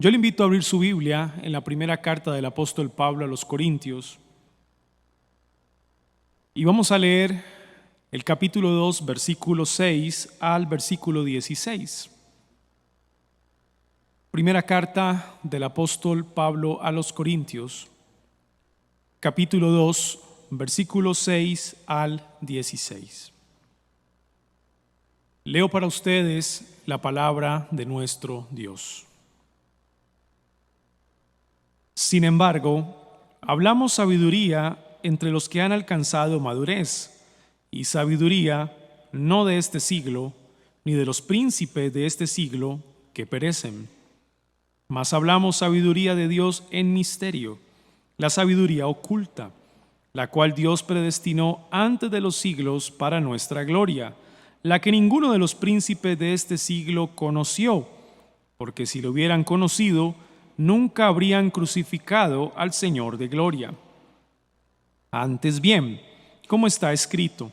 Yo le invito a abrir su Biblia en la primera carta del apóstol Pablo a los Corintios y vamos a leer el capítulo 2, versículo 6 al versículo 16. Primera carta del apóstol Pablo a los Corintios, capítulo 2, versículo 6 al 16. Leo para ustedes la palabra de nuestro Dios. Sin embargo, hablamos sabiduría entre los que han alcanzado madurez, y sabiduría no de este siglo, ni de los príncipes de este siglo que perecen. Mas hablamos sabiduría de Dios en misterio, la sabiduría oculta, la cual Dios predestinó antes de los siglos para nuestra gloria, la que ninguno de los príncipes de este siglo conoció, porque si lo hubieran conocido, nunca habrían crucificado al Señor de gloria. Antes bien, como está escrito,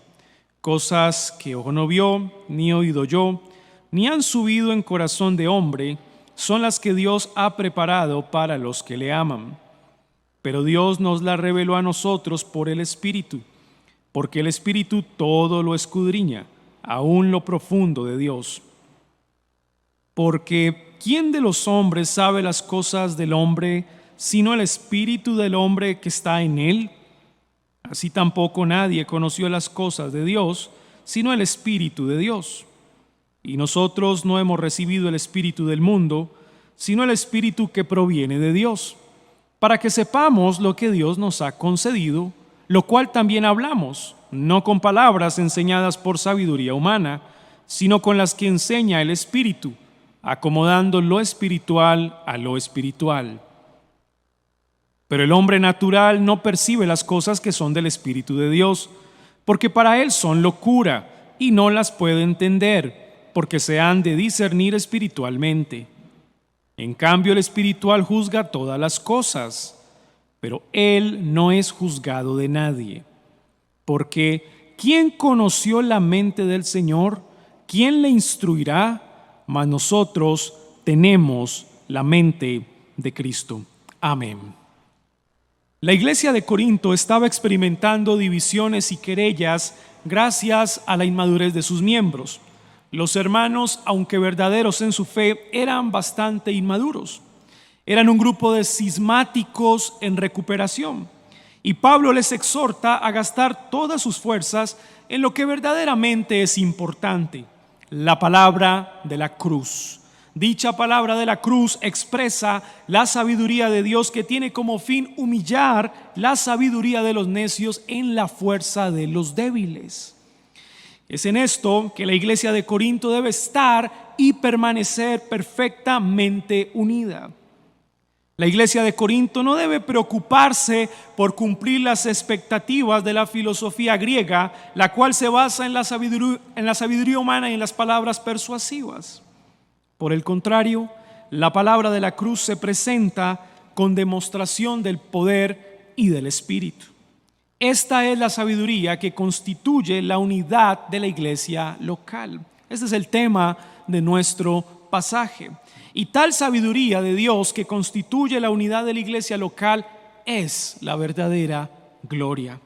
cosas que ojo no vio, ni oído yo, ni han subido en corazón de hombre, son las que Dios ha preparado para los que le aman. Pero Dios nos las reveló a nosotros por el Espíritu, porque el Espíritu todo lo escudriña, aún lo profundo de Dios. Porque ¿quién de los hombres sabe las cosas del hombre, sino el espíritu del hombre que está en él? Así tampoco nadie conoció las cosas de Dios, sino el Espíritu de Dios. Y nosotros no hemos recibido el espíritu del mundo, sino el Espíritu que proviene de Dios, para que sepamos lo que Dios nos ha concedido, lo cual también hablamos, no con palabras enseñadas por sabiduría humana, sino con las que enseña el Espíritu, acomodando lo espiritual a lo espiritual. Pero el hombre natural no percibe las cosas que son del Espíritu de Dios, porque para él son locura y no las puede entender, porque se han de discernir espiritualmente. En cambio, el espiritual juzga todas las cosas, pero él no es juzgado de nadie. Porque ¿quién conoció la mente del Señor? ¿Quién le instruirá? Mas nosotros tenemos la mente de Cristo. Amén. La iglesia de Corinto estaba experimentando divisiones y querellas gracias a la inmadurez de sus miembros. Los hermanos, aunque verdaderos en su fe, eran bastante inmaduros. Eran un grupo de cismáticos en recuperación. Y Pablo les exhorta a gastar todas sus fuerzas en lo que verdaderamente es importante: la palabra de la cruz. Dicha palabra de la cruz expresa la sabiduría de Dios, que tiene como fin humillar la sabiduría de los necios en la fuerza de los débiles. Es en esto que la iglesia de Corinto debe estar y permanecer perfectamente unida. La iglesia de Corinto no debe preocuparse por cumplir las expectativas de la filosofía griega, la cual se basa en la sabiduría humana y en las palabras persuasivas. Por el contrario, la palabra de la cruz se presenta con demostración del poder y del Espíritu. Esta es la sabiduría que constituye la unidad de la iglesia local. Este es el tema de nuestro pasaje. Y tal sabiduría de Dios que constituye la unidad de la iglesia local es la verdadera gloria.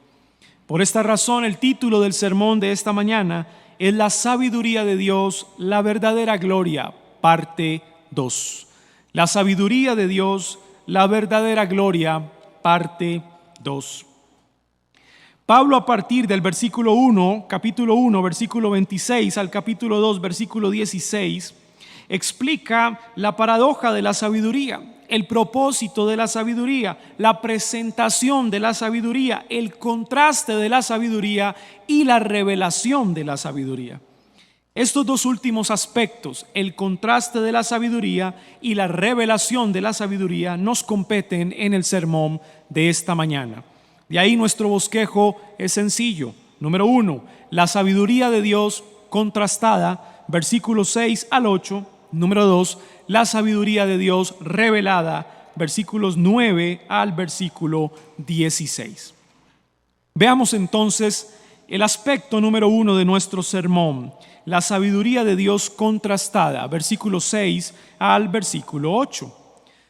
Por esta razón, el título del sermón de esta mañana es La sabiduría de Dios, la verdadera gloria, parte 2. La sabiduría de Dios, la verdadera gloria, parte 2. Pablo, a partir del versículo 1, capítulo 1, versículo 26 al capítulo 2, versículo 16, explica la paradoja de la sabiduría, el propósito de la sabiduría, la presentación de la sabiduría, el contraste de la sabiduría y la revelación de la sabiduría. Estos dos últimos aspectos, el contraste de la sabiduría y la revelación de la sabiduría, nos competen en el sermón de esta mañana. De ahí nuestro bosquejo es sencillo. Número 1, la sabiduría de Dios contrastada, versículos 6 al 8. Número 2, la sabiduría de Dios revelada, versículos 9 al versículo 16. Veamos entonces el aspecto número 1 de nuestro sermón, la sabiduría de Dios contrastada, versículo 6 al versículo 8.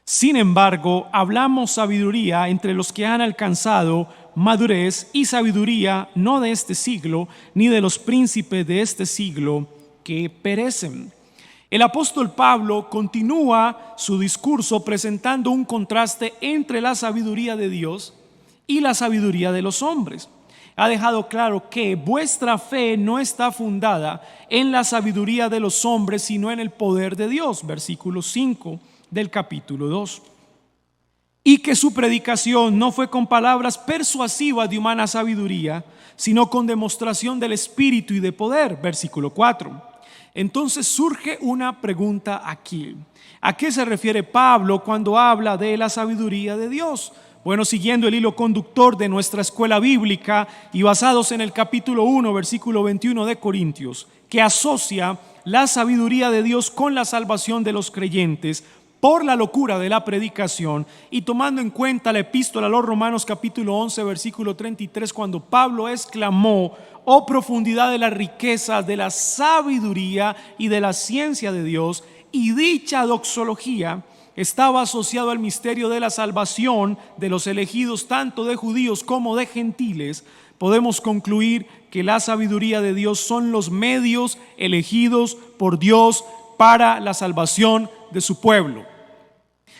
Sin embargo, hablamos sabiduría entre los que han alcanzado madurez, y sabiduría no de este siglo, ni de los príncipes de este siglo que perecen. El apóstol Pablo continúa su discurso presentando un contraste entre la sabiduría de Dios y la sabiduría de los hombres. Ha dejado claro que vuestra fe no está fundada en la sabiduría de los hombres, sino en el poder de Dios, versículo 5 del capítulo 2. Y que su predicación no fue con palabras persuasivas de humana sabiduría, sino con demostración del Espíritu y de poder, versículo 4. Entonces surge una pregunta aquí. ¿A qué se refiere Pablo cuando habla de la sabiduría de Dios? Bueno, siguiendo el hilo conductor de nuestra escuela bíblica y basados en el capítulo 1, versículo 21 de Corintios, que asocia la sabiduría de Dios con la salvación de los creyentes por la locura de la predicación, y tomando en cuenta la epístola a los Romanos capítulo 11, versículo 33, cuando Pablo exclamó: oh profundidad de la riqueza, de la sabiduría y de la ciencia de Dios. Y dicha doxología estaba asociado al misterio de la salvación de los elegidos, tanto de judíos como de gentiles. Podemos concluir que la sabiduría de Dios son los medios elegidos por Dios para la salvación de su pueblo.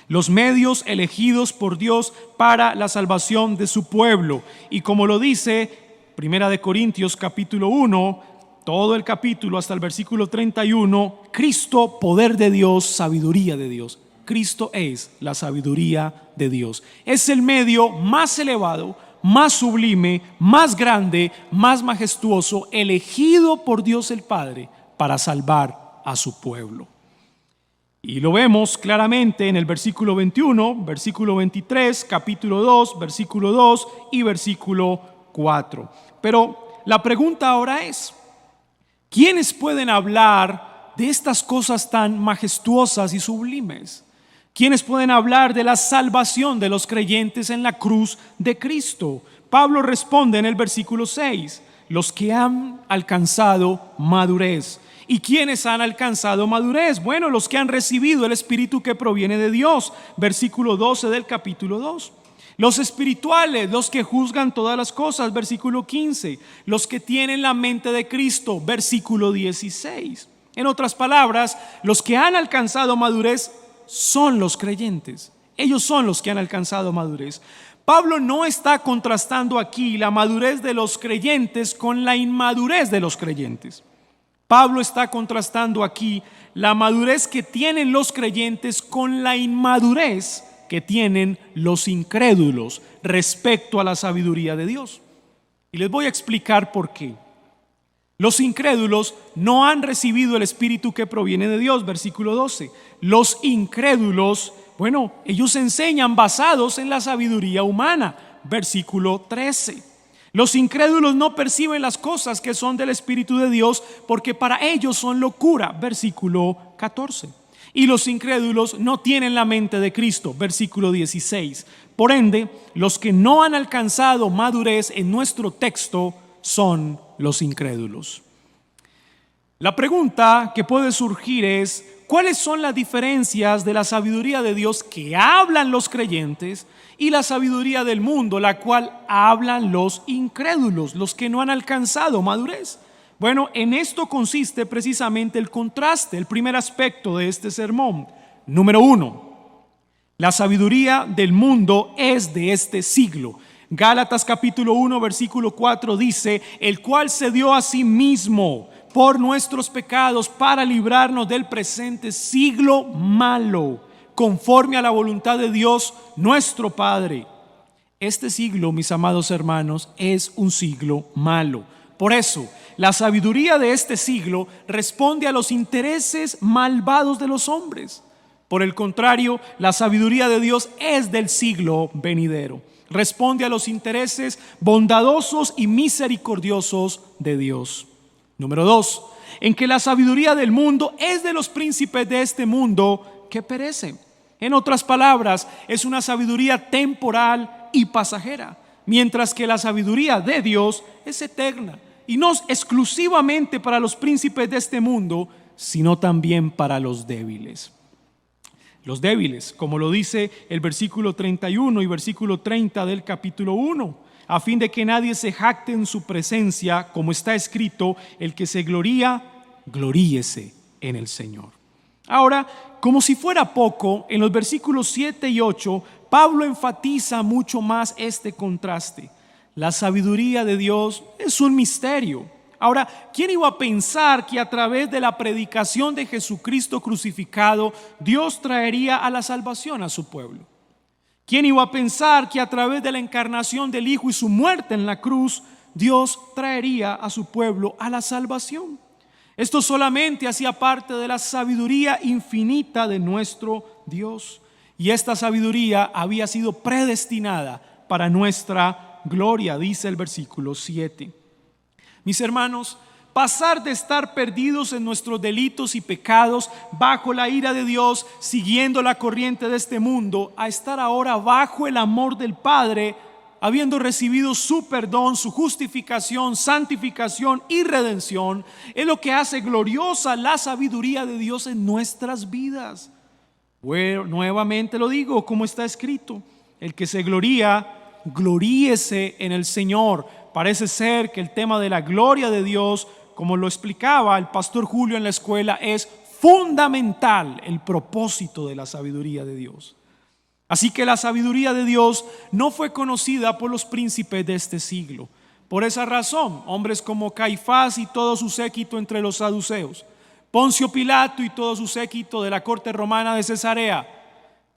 Los medios elegidos por Dios para la salvación de su pueblo. Y como lo dice Primera de Corintios capítulo 1, todo el capítulo hasta el versículo 31, Cristo, poder de Dios, sabiduría de Dios. Cristo es la sabiduría de Dios. Es el medio más elevado, más sublime, más grande, más majestuoso, elegido por Dios el Padre para salvar a su pueblo. Y lo vemos claramente en el versículo 21, versículo 23, capítulo 2, versículo 2 y versículo 4. Pero la pregunta ahora es: ¿quiénes pueden hablar de estas cosas tan majestuosas y sublimes? ¿Quiénes pueden hablar de la salvación de los creyentes en la cruz de Cristo? Pablo responde en el versículo 6: los que han alcanzado madurez. ¿Y quiénes han alcanzado madurez? Bueno, los que han recibido el Espíritu que proviene de Dios, versículo 12 del capítulo 2. Los espirituales, los que juzgan todas las cosas, versículo 15. Los que tienen la mente de Cristo, versículo 16. En otras palabras, los que han alcanzado madurez son los creyentes. Ellos son los que han alcanzado madurez. Pablo no está contrastando aquí la madurez de los creyentes con la inmadurez de los creyentes. Pablo está contrastando aquí la madurez que tienen los creyentes con la inmadurez que tienen los incrédulos respecto a la sabiduría de Dios. Y les voy a explicar por qué. Los incrédulos no han recibido el Espíritu que proviene de Dios, versículo 12. Los incrédulos, bueno, ellos enseñan basados en la sabiduría humana, versículo 13. Los incrédulos no perciben las cosas que son del Espíritu de Dios, porque para ellos son locura, versículo 14. Y los incrédulos no tienen la mente de Cristo, versículo 16. Por ende, los que no han alcanzado madurez en nuestro texto son los incrédulos. La pregunta que puede surgir es: ¿cuáles son las diferencias de la sabiduría de Dios que hablan los creyentes y la sabiduría del mundo, la cual hablan los incrédulos, los que no han alcanzado madurez? Bueno, en esto consiste precisamente el contraste, el primer aspecto de este sermón. Número 1, la sabiduría del mundo es de este siglo. Gálatas capítulo 1 versículo 4 dice: el cual se dio a sí mismo por nuestros pecados para librarnos del presente siglo malo, conforme a la voluntad de Dios nuestro Padre. Este siglo, mis amados hermanos, es un siglo malo. Por eso, la sabiduría de este siglo responde a los intereses malvados de los hombres. Por el contrario, la sabiduría de Dios es del siglo venidero. Responde a los intereses bondadosos y misericordiosos de Dios. Número 2, en que la sabiduría del mundo es de los príncipes de este mundo que perecen. En otras palabras, es una sabiduría temporal y pasajera, mientras que la sabiduría de Dios es eterna, y no exclusivamente para los príncipes de este mundo, sino también para los débiles. los débiles, como lo dice el versículo 31 y versículo 30 del capítulo 1, a fin de que nadie se jacte en su presencia, como está escrito, el que se gloría, gloríese en el Señor. Ahora, como si fuera poco, en los versículos 7 y 8, Pablo enfatiza mucho más este contraste. La sabiduría de Dios es un misterio. Ahora, ¿quién iba a pensar que a través de la predicación de Jesucristo crucificado, Dios traería a la salvación a su pueblo? ¿Quién iba a pensar que a través de la encarnación del Hijo y su muerte en la cruz, Dios traería a su pueblo a la salvación? Esto solamente hacía parte de la sabiduría infinita de nuestro Dios. Y esta sabiduría había sido predestinada para nuestra gloria, dice el versículo 7. Mis hermanos, pasar de estar perdidos en nuestros delitos y pecados, bajo la ira de Dios, siguiendo la corriente de este mundo, a estar ahora bajo el amor del Padre, habiendo recibido su perdón, su justificación, santificación y redención, es lo que hace gloriosa la sabiduría de Dios en nuestras vidas. Bueno, nuevamente lo digo, como está escrito: el que se gloría, gloríese en el Señor. Parece ser que el tema de la gloria de Dios, como lo explicaba el pastor Julio en la escuela, es fundamental, el propósito de la sabiduría de Dios. Así que la sabiduría de Dios no fue conocida por los príncipes de este siglo. Por esa razón, hombres como Caifás y todo su séquito entre los saduceos, Poncio Pilato y todo su séquito de la corte romana de Cesarea,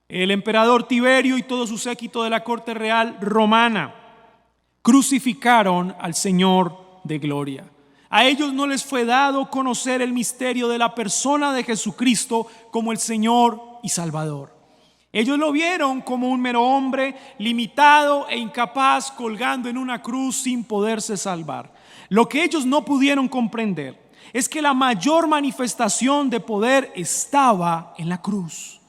el emperador Tiberio y todo su séquito de la corte real romana, crucificaron al Señor de gloria. A ellos no les fue dado conocer el misterio de la persona de Jesucristo como el Señor y Salvador. Ellos lo vieron como un mero hombre limitado e incapaz, colgando en una cruz sin poderse salvar. Lo que ellos no pudieron comprender es que la mayor manifestación de poder estaba en la cruz.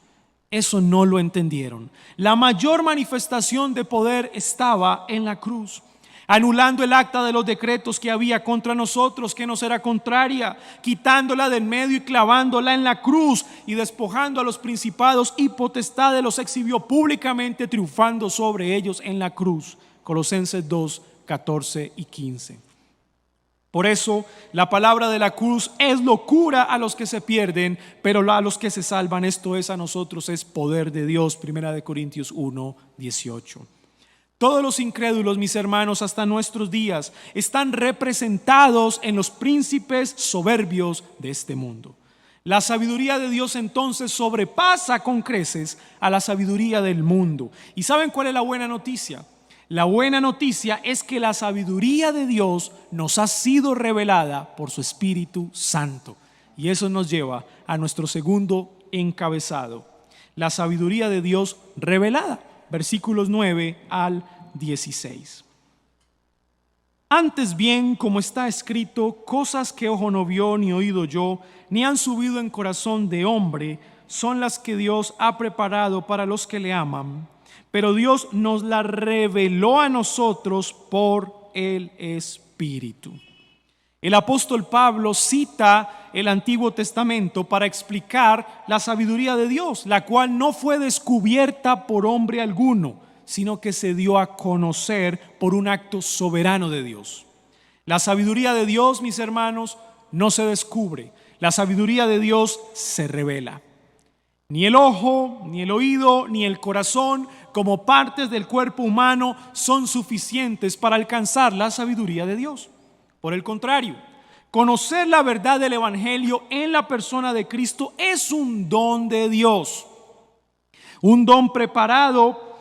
Eso no lo entendieron. La mayor manifestación de poder estaba en la cruz, anulando el acta de los decretos que había contra nosotros, que nos era contraria, quitándola del medio y clavándola en la cruz, y despojando a los principados y potestades, los exhibió públicamente, triunfando sobre ellos en la cruz. Colosenses 2, 14 y 15. Por eso la palabra de la cruz es locura a los que se pierden, pero a los que se salvan, esto es, a nosotros, es poder de Dios. Primera de Corintios 1, 18. Todos los incrédulos, mis hermanos, hasta nuestros días, están representados en los príncipes soberbios de este mundo. La sabiduría de Dios entonces sobrepasa con creces a la sabiduría del mundo. ¿Y saben cuál es la buena noticia? La buena noticia es que la sabiduría de Dios nos ha sido revelada por su Espíritu Santo. Y eso nos lleva a nuestro segundo encabezado: la sabiduría de Dios revelada. Versículos 9 al 16. Antes bien, como está escrito, cosas que ojo no vio ni oído yo, ni han subido en corazón de hombre, son las que Dios ha preparado para los que le aman. Pero Dios nos la reveló a nosotros por el Espíritu. El apóstol Pablo cita el Antiguo Testamento para explicar la sabiduría de Dios, la cual no fue descubierta por hombre alguno, sino que se dio a conocer por un acto soberano de Dios. La sabiduría de Dios, mis hermanos, no se descubre. La sabiduría de Dios se revela. Ni el ojo, ni el oído, ni el corazón, como partes del cuerpo humano, son suficientes para alcanzar la sabiduría de Dios. Por el contrario, conocer la verdad del Evangelio en la persona de Cristo es un don de Dios, un don preparado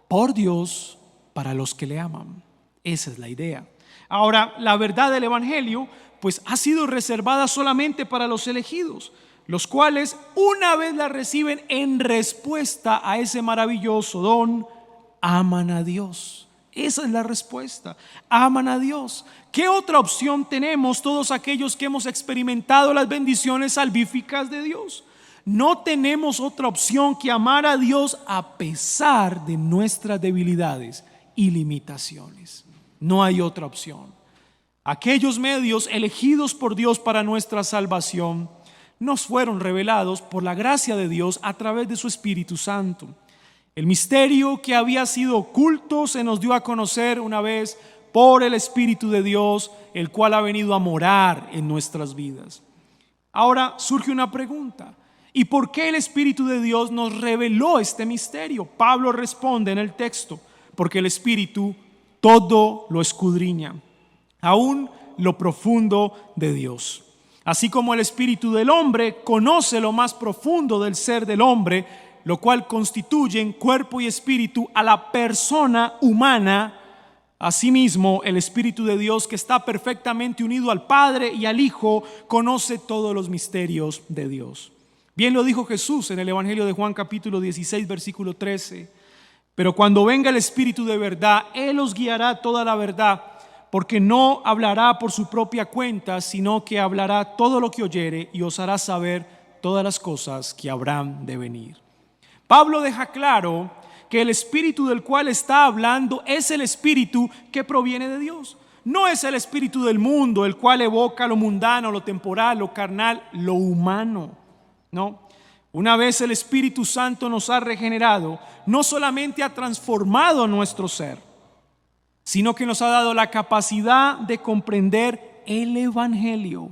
por Dios para los que le aman. Esa es la idea. Ahora, la verdad del Evangelio pues ha sido reservada solamente para los elegidos, los cuales una vez la reciben en respuesta a ese maravilloso don, aman a Dios. Esa es la respuesta, aman a Dios. ¿Qué otra opción tenemos todos aquellos que hemos experimentado las bendiciones salvíficas de Dios? No tenemos otra opción que amar a Dios a pesar de nuestras debilidades y limitaciones. No hay otra opción. Aquellos medios elegidos por Dios para nuestra salvación nos fueron revelados por la gracia de Dios a través de su Espíritu Santo. El misterio que había sido oculto se nos dio a conocer una vez por el Espíritu de Dios, el cual ha venido a morar en nuestras vidas. Ahora surge una pregunta: ¿y por qué el Espíritu de Dios nos reveló este misterio? Pablo responde en el texto: porque el Espíritu todo lo escudriña, aún lo profundo de Dios. Así como el espíritu del hombre conoce lo más profundo del ser del hombre, lo cual constituye en cuerpo y espíritu a la persona humana, asimismo el Espíritu de Dios, que está perfectamente unido al Padre y al Hijo, conoce todos los misterios de Dios. Bien lo dijo Jesús en el Evangelio de Juan capítulo 16 versículo 13: pero cuando venga el Espíritu de verdad, Él os guiará a toda la verdad, porque no hablará por su propia cuenta, sino que hablará todo lo que oyere y os hará saber todas las cosas que habrán de venir. Pablo deja claro que el espíritu del cual está hablando es el espíritu que proviene de Dios. No es el espíritu del mundo, el cual evoca lo mundano, lo temporal, lo carnal, lo humano. No. Una vez el Espíritu Santo nos ha regenerado, no solamente ha transformado nuestro ser, sino que nos ha dado la capacidad de comprender el Evangelio.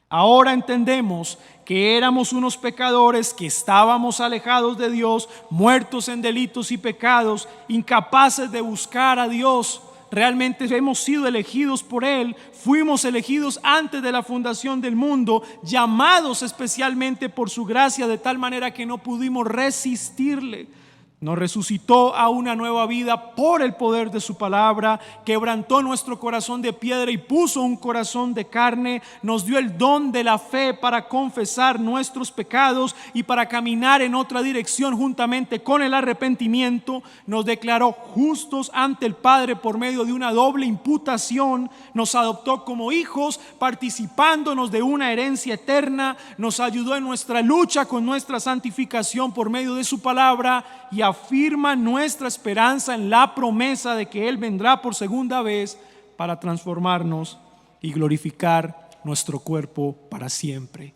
Ahora entendemos que éramos unos pecadores, que estábamos alejados de Dios, muertos en delitos y pecados, incapaces de buscar a Dios. Realmente hemos sido elegidos por Él, fuimos elegidos antes de la fundación del mundo, llamados especialmente por su gracia, de tal manera que no pudimos resistirle. Nos resucitó a una nueva vida por el poder de su palabra, quebrantó nuestro corazón de piedra y puso un corazón de carne, nos dio el don de la fe para confesar nuestros pecados y para caminar en otra dirección juntamente con el arrepentimiento. Nos declaró justos ante el Padre por medio de una doble imputación, nos adoptó como hijos, participándonos de una herencia eterna, nos ayudó en nuestra lucha con nuestra santificación por medio de su palabra y afirma nuestra esperanza en la promesa de que Él vendrá por segunda vez para transformarnos y glorificar nuestro cuerpo para siempre.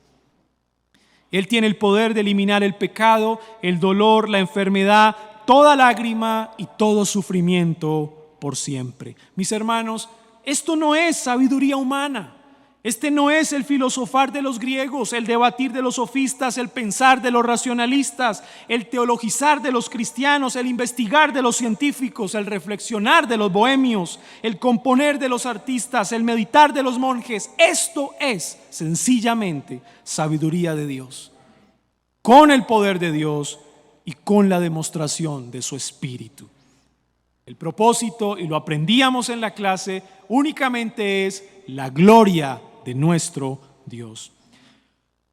Él tiene el poder de eliminar el pecado, el dolor, la enfermedad, toda lágrima y todo sufrimiento por siempre. Mis hermanos, esto no es sabiduría humana. Este no es el filosofar de los griegos, el debatir de los sofistas, el pensar de los racionalistas, el teologizar de los cristianos, el investigar de los científicos, el reflexionar de los bohemios, el componer de los artistas, el meditar de los monjes. Esto es sencillamente sabiduría de Dios, con el poder de Dios y con la demostración de su Espíritu. El propósito, y lo aprendíamos en la clase, únicamente es la gloria de nuestro Dios.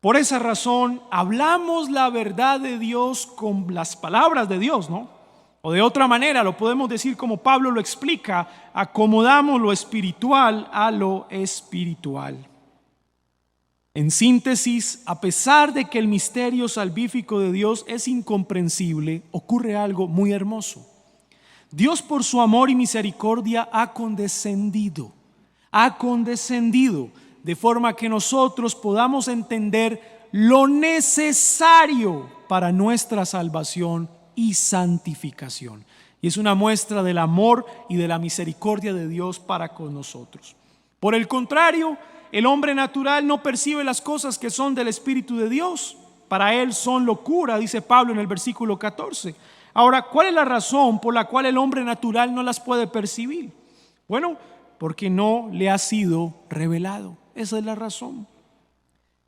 Por esa razón hablamos la verdad de Dios con las palabras de Dios, ¿no? O de otra manera lo podemos decir como Pablo lo explica: acomodamos lo espiritual a lo espiritual. En síntesis, a pesar de que el misterio salvífico de Dios es incomprensible, ocurre algo muy hermoso. Dios, por su amor y misericordia, ha condescendido de forma que nosotros podamos entender lo necesario para nuestra salvación y santificación. Y es una muestra del amor y de la misericordia de Dios para con nosotros. Por el contrario, el hombre natural no percibe las cosas que son del Espíritu de Dios. Para él son locura, dice Pablo en el versículo 14. Ahora, ¿cuál es la razón por la cual el hombre natural no las puede percibir? Bueno, porque no le ha sido revelado. Esa es la razón.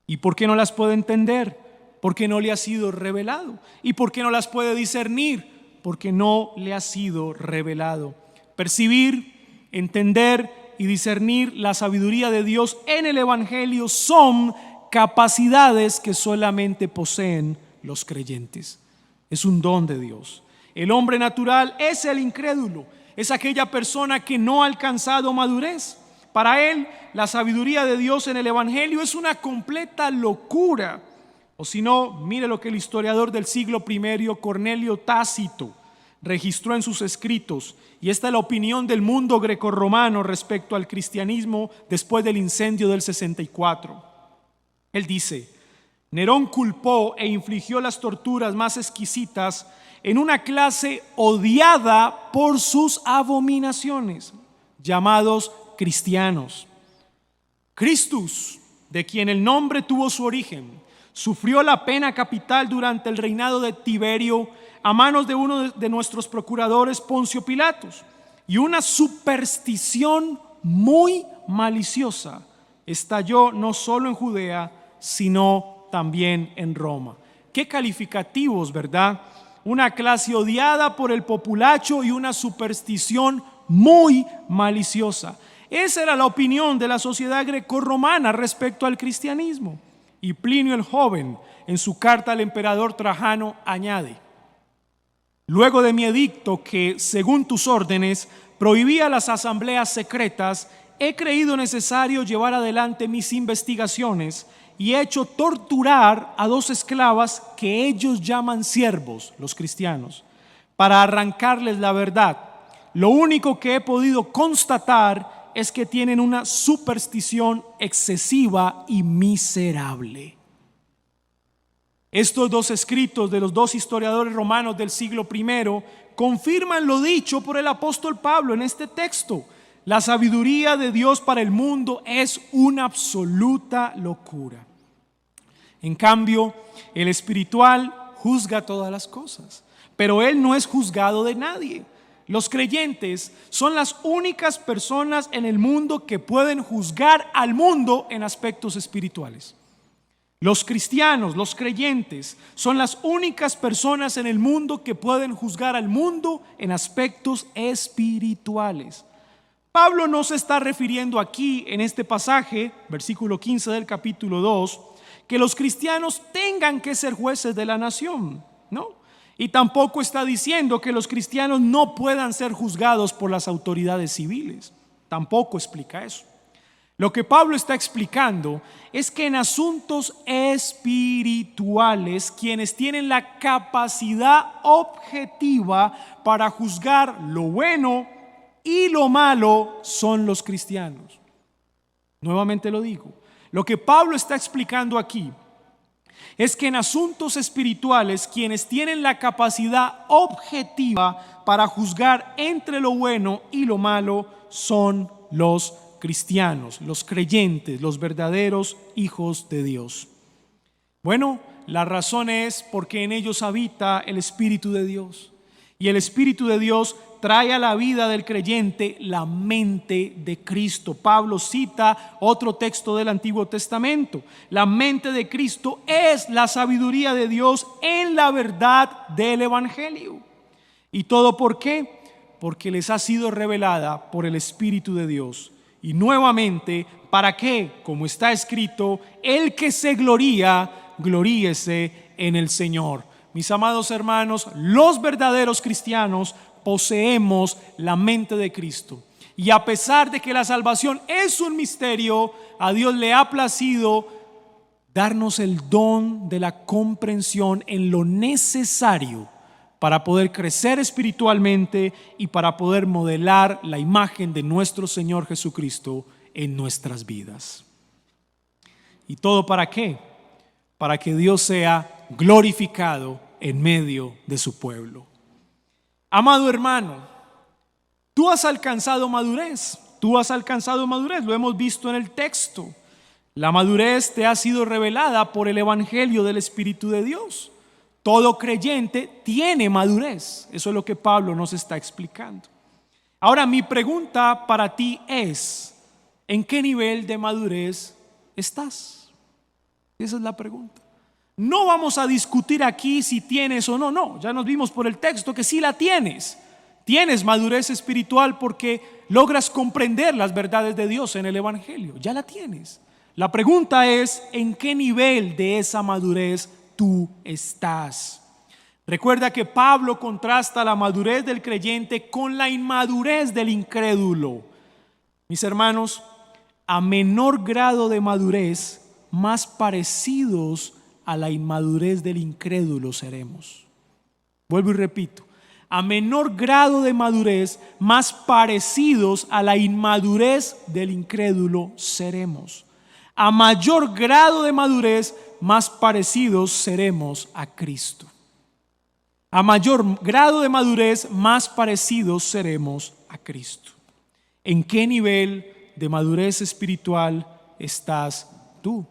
¿Y por qué no las puede entender? Porque no le ha sido revelado. ¿Y por qué no las puede discernir? Porque no le ha sido revelado. Percibir, entender y discernir la sabiduría de Dios en el Evangelio son capacidades que solamente poseen los creyentes. Es un don de Dios. El hombre natural es el incrédulo, es aquella persona que no ha alcanzado madurez. Para él, la sabiduría de Dios en el Evangelio es una completa locura. O si no, mire lo que el historiador del siglo I, Cornelio Tácito, registró en sus escritos. Y esta es la opinión del mundo grecorromano respecto al cristianismo después del incendio del 64. Él dice: Nerón culpó e infligió las torturas más exquisitas en una clase odiada por sus abominaciones, llamados cristianos. Christus, de quien el nombre tuvo su origen, sufrió la pena capital durante el reinado de Tiberio a manos de uno de nuestros procuradores, Poncio Pilatos, y una superstición muy maliciosa estalló no solo en Judea, sino también en Roma. Qué calificativos, ¿verdad? Una clase odiada por el populacho y una superstición muy maliciosa. Esa era la opinión de la sociedad grecorromana respecto al cristianismo. Y Plinio el Joven, en su carta al emperador Trajano, añade: luego de mi edicto que, según tus órdenes, prohibía las asambleas secretas, he creído necesario llevar adelante mis investigaciones y he hecho torturar a 2 esclavas que ellos llaman siervos, los cristianos, para arrancarles la verdad. Lo único que he podido constatar es que tienen una superstición excesiva y miserable. Estos 2 escritos de los 2 historiadores romanos del siglo I confirman lo dicho por el apóstol Pablo en este texto. La sabiduría de Dios para el mundo es una absoluta locura. En cambio, el espiritual juzga todas las cosas, pero él no es juzgado de nadie. Los creyentes son las únicas personas en el mundo que pueden juzgar al mundo en aspectos espirituales. Los cristianos, los creyentes, son las únicas personas en el mundo que pueden juzgar al mundo en aspectos espirituales. Pablo no se está refiriendo aquí en este pasaje, versículo 15 del capítulo 2, que los cristianos tengan que ser jueces de la nación, ¿no? Y tampoco está diciendo que los cristianos no puedan ser juzgados por las autoridades civiles. Tampoco explica eso. Lo que Pablo está explicando es que en asuntos espirituales, quienes tienen la capacidad objetiva para juzgar lo bueno y lo malo son los cristianos. Nuevamente lo digo. Lo que Pablo está explicando aquí es que en asuntos espirituales, quienes tienen la capacidad objetiva para juzgar entre lo bueno y lo malo son los cristianos, los creyentes, los verdaderos hijos de Dios. Bueno, la razón es porque en ellos habita el Espíritu de Dios. Y el Espíritu de Dios trae a la vida del creyente la mente de Cristo. Pablo cita otro texto del Antiguo Testamento. La mente de Cristo es la sabiduría de Dios en la verdad del Evangelio. ¿Y todo por qué? Porque les ha sido revelada por el Espíritu de Dios. Y nuevamente, ¿para qué? Como está escrito, el que se gloría, gloríese en el Señor. Mis amados hermanos, los verdaderos cristianos poseemos la mente de Cristo. Y a pesar de que la salvación es un misterio, a Dios le ha placido darnos el don de la comprensión en lo necesario para poder crecer espiritualmente y para poder modelar la imagen de nuestro Señor Jesucristo en nuestras vidas. ¿Y todo para qué? Para que Dios sea glorificado en medio de su pueblo. Amado hermano, tú has alcanzado madurez, lo hemos visto en el texto. La madurez te ha sido revelada por el Evangelio del Espíritu de Dios. Todo creyente tiene madurez, eso es lo que Pablo nos está explicando. Ahora mi pregunta para ti es, ¿en qué nivel de madurez estás? Esa es la pregunta. No vamos a discutir aquí si tienes o no, ya nos vimos por el texto que sí la tienes. Tienes madurez espiritual porque logras comprender las verdades de Dios en el Evangelio, ya la tienes. La pregunta es, ¿en qué nivel de esa madurez tú estás? Recuerda que Pablo contrasta la madurez del creyente con la inmadurez del incrédulo. Mis hermanos, a menor grado de madurez, más parecidos a la inmadurez del incrédulo seremos. Vuelvo y repito, a menor grado de madurez, más parecidos a la inmadurez del incrédulo seremos. A mayor grado de madurez, más parecidos seremos a Cristo. A mayor grado de madurez, más parecidos seremos a Cristo. ¿En qué nivel de madurez espiritual estás tú?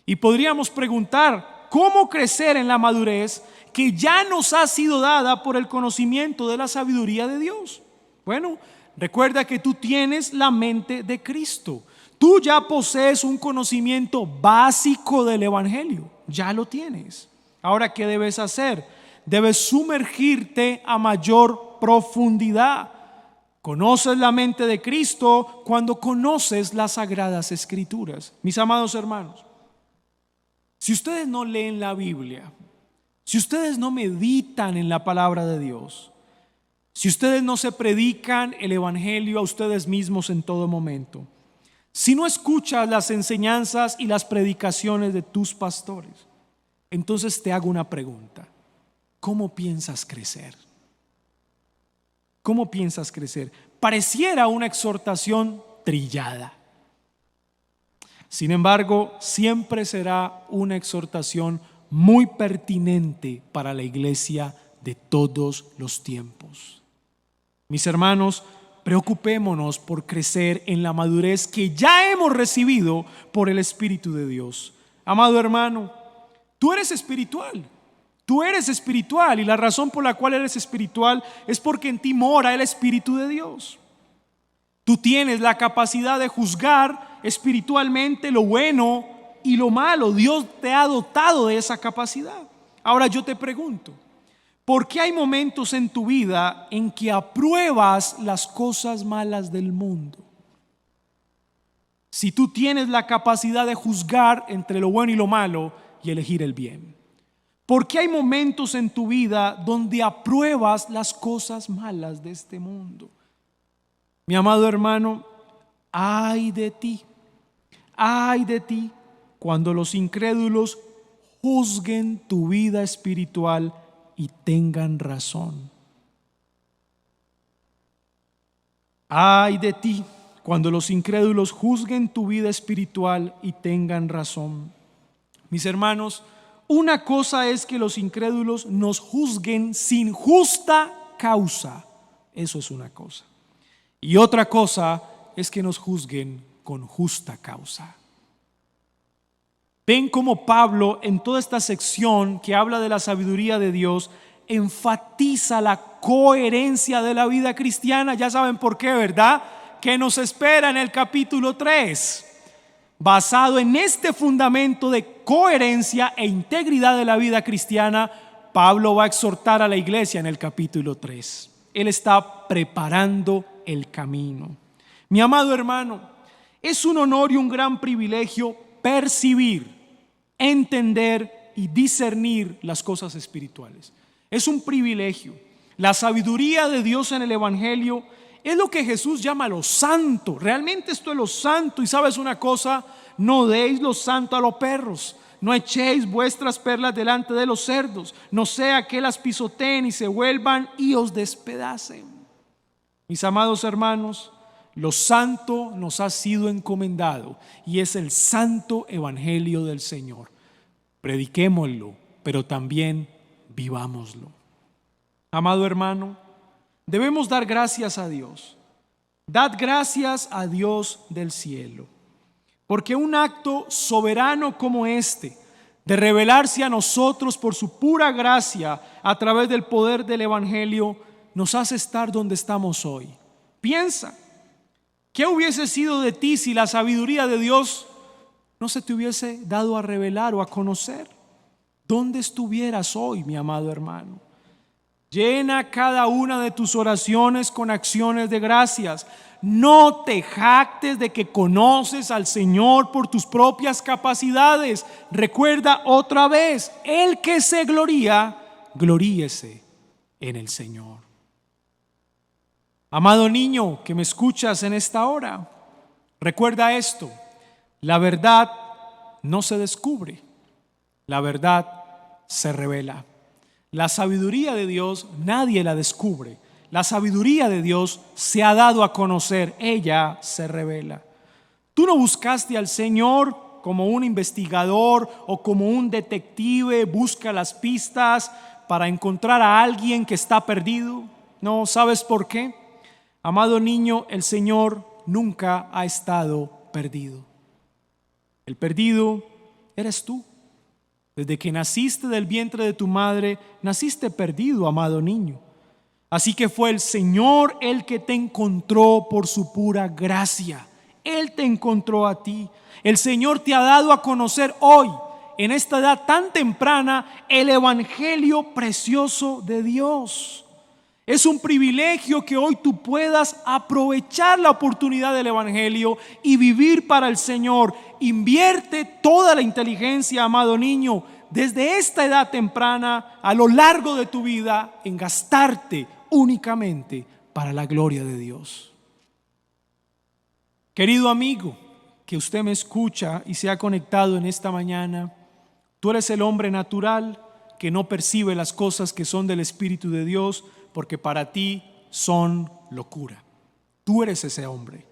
Y podríamos preguntar, ¿cómo crecer en la madurez que ya nos ha sido dada por el conocimiento de la sabiduría de Dios? Bueno, recuerda que tú tienes la mente de Cristo. Tú ya posees un conocimiento básico del Evangelio. Ya lo tienes. Ahora, ¿qué debes hacer? Debes sumergirte a mayor profundidad. Conoces la mente de Cristo cuando conoces las Sagradas Escrituras. Mis amados hermanos, si ustedes no leen la Biblia, si ustedes no meditan en la palabra de Dios, si ustedes no se predican el Evangelio a ustedes mismos en todo momento, si no escuchas las enseñanzas y las predicaciones de tus pastores, entonces te hago una pregunta. ¿Cómo piensas crecer? ¿Cómo piensas crecer? Pareciera una exhortación trillada. Sin embargo, siempre será una exhortación muy pertinente para la iglesia de todos los tiempos. Mis hermanos, preocupémonos por crecer en la madurez que ya hemos recibido por el Espíritu de Dios. Amado hermano, tú eres espiritual. Tú eres espiritual y la razón por la cual eres espiritual es porque en ti mora el Espíritu de Dios. Tú tienes la capacidad de juzgar espiritualmente lo bueno y lo malo. Dios te ha dotado de esa capacidad. Ahora yo te pregunto, ¿por qué hay momentos en tu vida en que apruebas las cosas malas del mundo? Si tú tienes la capacidad de juzgar entre lo bueno y lo malo y elegir el bien. ¿Por qué hay momentos en tu vida donde apruebas las cosas malas de este mundo? Mi amado hermano, ay de ti cuando los incrédulos juzguen tu vida espiritual y tengan razón. Ay de ti cuando los incrédulos juzguen tu vida espiritual y tengan razón. Mis hermanos, una cosa es que los incrédulos nos juzguen sin justa causa. Eso es una cosa. Y otra cosa es que nos juzguen con justa causa. Ven cómo Pablo en toda esta sección que habla de la sabiduría de Dios enfatiza la coherencia de la vida cristiana. Ya saben por qué, ¿verdad? ¿Qué nos espera en el capítulo 3? Basado en este fundamento de coherencia e integridad de la vida cristiana, Pablo va a exhortar a la iglesia en el capítulo 3. Él está preparando el camino. Mi amado hermano, es un honor y un gran privilegio percibir, entender y discernir las cosas espirituales. Es un privilegio. La sabiduría de Dios en el Evangelio es lo que Jesús llama lo santo. Realmente esto es lo santo. Y sabes una cosa, no deis lo santo a los perros, no echéis vuestras perlas delante de los cerdos, no sea que las pisoteen y se vuelvan y os despedacen. Mis amados hermanos, lo santo nos ha sido encomendado y es el santo evangelio del Señor. Prediquémoslo, pero también vivámoslo. Amado hermano, debemos dar gracias a Dios. Dad gracias a Dios del cielo, porque un acto soberano como este, de revelarse a nosotros por su pura gracia a través del poder del evangelio, nos hace estar donde estamos hoy. Piensa, ¿qué hubiese sido de ti si la sabiduría de Dios no se te hubiese dado a revelar o a conocer? ¿Dónde estuvieras hoy, mi amado hermano? Llena cada una de tus oraciones con acciones de gracias. No te jactes de que conoces al Señor por tus propias capacidades. Recuerda otra vez, el que se gloría, gloríese en el Señor. Amado niño que me escuchas en esta hora, recuerda esto: la verdad no se descubre, la verdad se revela. La sabiduría de Dios nadie la descubre. La sabiduría de Dios se ha dado a conocer, ella se revela. Tú no buscaste al Señor como un investigador o como un detective busca las pistas para encontrar a alguien que está perdido. No, ¿sabes por qué? Amado niño, el Señor nunca ha estado perdido. El perdido eres tú. Desde que naciste del vientre de tu madre, naciste perdido, amado niño. Así que fue el Señor el que te encontró por su pura gracia. Él te encontró a ti. El Señor te ha dado a conocer hoy, en esta edad tan temprana, el evangelio precioso de Dios. Es un privilegio que hoy tú puedas aprovechar la oportunidad del evangelio y vivir para el Señor. Invierte toda la inteligencia, amado niño, desde esta edad temprana a lo largo de tu vida en gastarte únicamente para la gloria de Dios. Querido amigo, que usted me escucha y se ha conectado en esta mañana, tú eres el hombre natural que no percibe las cosas que son del Espíritu de Dios, porque para ti son locura. Tú eres ese hombre.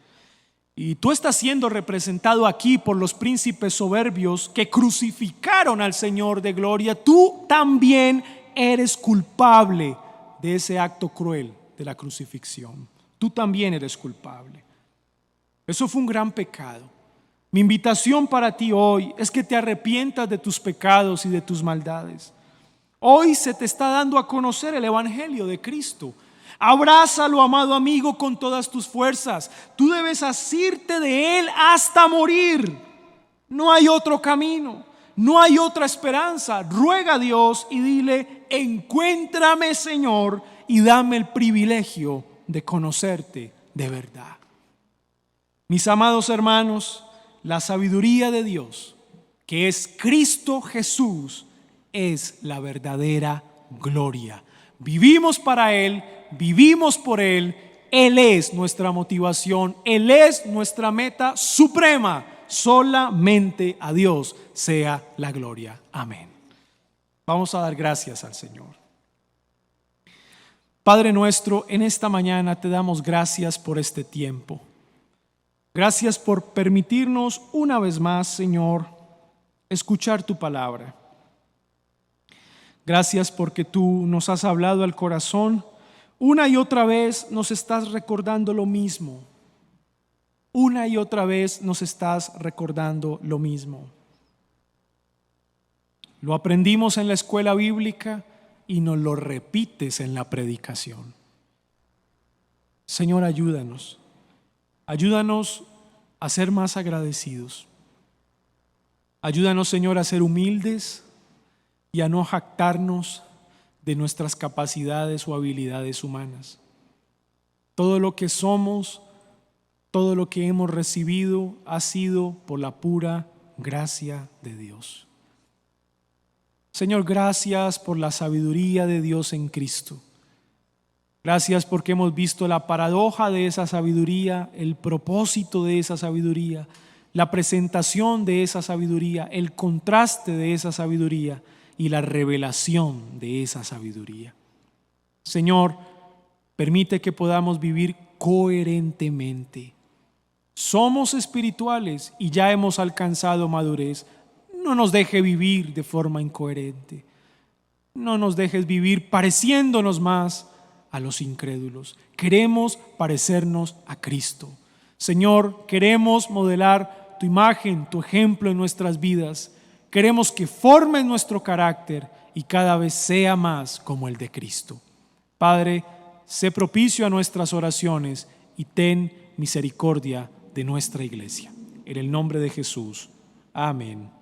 Y tú estás siendo representado aquí por los príncipes soberbios que crucificaron al Señor de gloria. Tú también eres culpable de ese acto cruel de la crucifixión. Tú también eres culpable. Eso fue un gran pecado. Mi invitación para ti hoy es que te arrepientas de tus pecados y de tus maldades. Hoy se te está dando a conocer el evangelio de Cristo. Abrázalo, amado amigo, con todas tus fuerzas. Tú debes asirte de Él hasta morir. No hay otro camino, no hay otra esperanza. Ruega a Dios y dile: encuéntrame, Señor, y dame el privilegio de conocerte de verdad. Mis amados hermanos, la sabiduría de Dios, que es Cristo Jesús, es la verdadera gloria. Vivimos para Él, vivimos por Él. Él es nuestra motivación, Él es nuestra meta suprema. Solamente a Dios sea la gloria. Amén. Vamos a dar gracias al Señor. Padre nuestro, en esta mañana te damos gracias por este tiempo. Gracias por permitirnos una vez más, Señor, escuchar tu palabra. Gracias porque tú nos has hablado al corazón. Una y otra vez nos estás recordando lo mismo. Una y otra vez nos estás recordando lo mismo. Lo aprendimos en la escuela bíblica y nos lo repites en la predicación. Señor, ayúdanos. Ayúdanos a ser más agradecidos. Ayúdanos, Señor, a ser humildes y a no jactarnos de nuestras capacidades o habilidades humanas. Todo lo que somos, todo lo que hemos recibido ha sido por la pura gracia de Dios. Señor, gracias por la sabiduría de Dios en Cristo. Gracias porque hemos visto la paradoja de esa sabiduría, el propósito de esa sabiduría, la presentación de esa sabiduría, el contraste de esa sabiduría y la revelación de esa sabiduría. Señor, permite que podamos vivir coherentemente. Somos espirituales y ya hemos alcanzado madurez. No nos deje vivir de forma incoherente. No nos dejes vivir pareciéndonos más a los incrédulos. Queremos parecernos a Cristo. Señor, queremos modelar tu imagen, tu ejemplo en nuestras vidas. Queremos que formes nuestro carácter y cada vez sea más como el de Cristo. Padre, sé propicio a nuestras oraciones y ten misericordia de nuestra iglesia. En el nombre de Jesús. Amén